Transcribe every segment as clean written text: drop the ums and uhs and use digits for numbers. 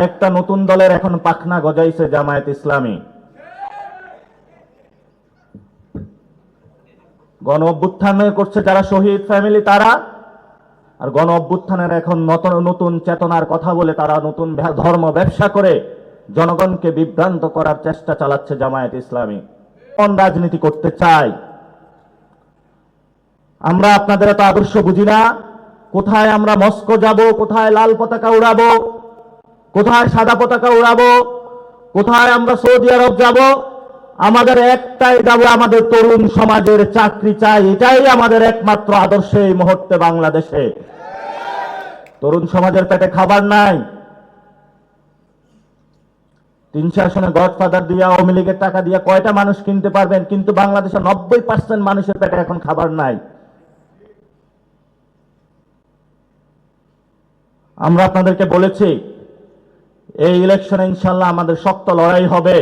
একটা নতুন দলের এখন পাখনা গজাইছে জামায়াত ইসলামী। গণ অভ্যুত্থান করছে যারা শহীদ ফ্যামিলি তারা, আর গণ অভ্যুত্থানের এখন নতুন চেতনার কথা বলে তারা নতুন ধর্ম ব্যবসা করে জনগণকে বিভ্রান্ত করার চেষ্টা চালাচ্ছে জামায়াত ইসলামী। কোন রাজনীতি করতে চাই আমরা? আপনাদের এত আদর্শ বুঝি না। কোথায় আমরা মস্কো যাব, কোথায় লাল পতাকা উড়াবো, কোথায় সাদা পতাকা উড়াবো, কোথায় আমরা সৌদি আরব যাব? আমাদের একটাই দাবি, আমাদের তরুণ সমাজের চাকরি চাই। এটাই আমাদের একমাত্র আদর্শ এই মুহূর্তে বাংলাদেশে। তরুণ সমাজের পেটে খাবার নাই। 300 আসনে গডফাদার দিয়ে আওয়ামী লীগের টাকা দিয়ে কয়টা মানুষ কিনতে পারবেন? কিন্তু বাংলাদেশের 90% মানুষের পেটে এখন খাবার নাই। আমরা আপনাদেরকে বলেছি এই ইলেকশনে ইনশাল্লাহ আমাদের শক্ত লড়াই হবে।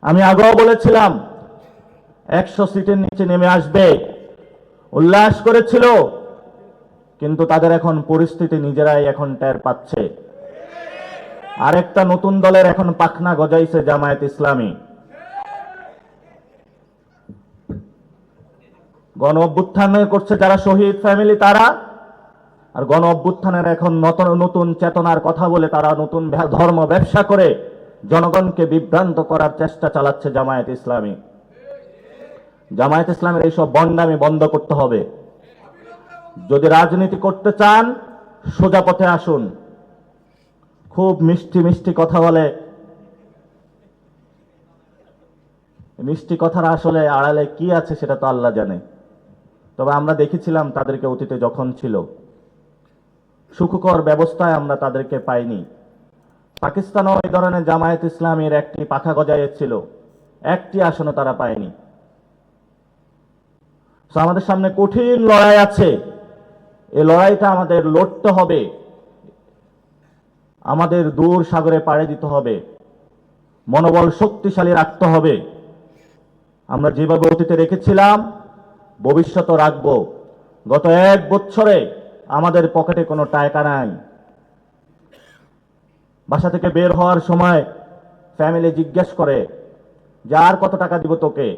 আমি আগেও বলেছিলাম 100 সিটের নিচে নেমে আসবে, উল্লাস করেছিল, কিন্তু তাদের এখন পরিস্থিতি নিজেরাই এখন টের পাচ্ছে। আরেকটা নতুন দলের এখন পাখনা গজাইছে জামায়াত ইসলামী। গণ অভ্যুত্থান করছে যারা শহীদ ফ্যামিলি তারা, আর গণ অভ্যুত্থানের এখন নতুন চেতনার কথা বলে তারা নতুন ধর্ম ব্যবসা করে জনগণকে বিভ্রান্ত করার চেষ্টা চালাচ্ছে জামায়াত ইসলামী। জামায়াত ইসলামের এইসব বন্ডামি বন্ধ করতে হবে। যদি রাজনীতি করতে চান সোজা পথে আসুন। খুব মিষ্টি মিষ্টি কথা বলে, মিষ্টি কথার আসলে আড়ালে কি আছে সেটা তো আল্লাহ জানে। তবে আমরা দেখেছিলাম তাদেরকে অতীতে যখন ছিল, সুখকর ব্যবস্থায় আমরা তাদেরকে পাইনি। পাকিস্তানও এই ধরনের জামায়াত ইসলামীর একটি পাখা গজাইয়েছিল, একটি আসনও তারা পায়নি। আমাদের সামনে কঠিন লড়াই আছে। এই লড়াইটা আমাদের লড়তে হবে, আমাদের দূর সাগরে পাড়ি দিতে হবে, মনোবল শক্তিশালী রাখতে হবে। আমরা যেভাবে অতীতে রেখেছিলাম ভবিষ্যতে রাখবো। গত 1 বছরে আমাদের পকেটে কোনো টাকা নাই। বাসা থেকে বের হওয়ার সময় ফ্যামিলি জিজ্ঞেস করে যে আর কত টাকা দিব তোকে?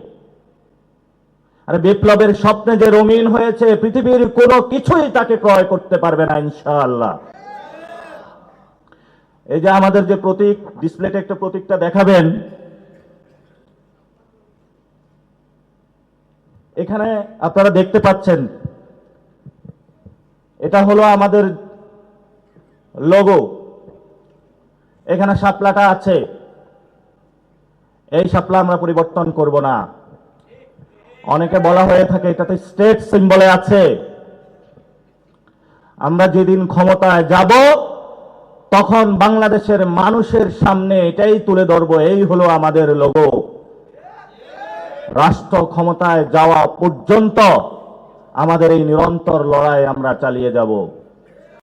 আরে বিপ্লবের স্বপ্নে যে রঙিন হয়েছে, পৃথিবীর কোনো কিছুই তাকে ক্রয় করতে পারবে না ইনশাআল্লাহ। এই যে আমাদের যে প্রতীক, ডিসপ্লেতে একটা প্রতীকটা দেখাবেন, এখানে আপনারা দেখতে পাচ্ছেন, এটা হলো আমাদের লোগো। এখানে শাপলাটা আছে, এই শাপলা আমরা পরিবর্তন করব না। অনেকে বলা হয়ে থাকে এটাতে স্টেট সিম্বলে আছে। আমরা যেদিন ক্ষমতায় যাব তখন বাংলাদেশের মানুষের সামনে এটাই তুলে ধরবো, এই হলো আমাদের লোগো। রাষ্ট্র ক্ষমতায় যাওয়া পর্যন্ত আমাদের এই নিরন্তর লড়াই আমরা চালিয়ে যাব।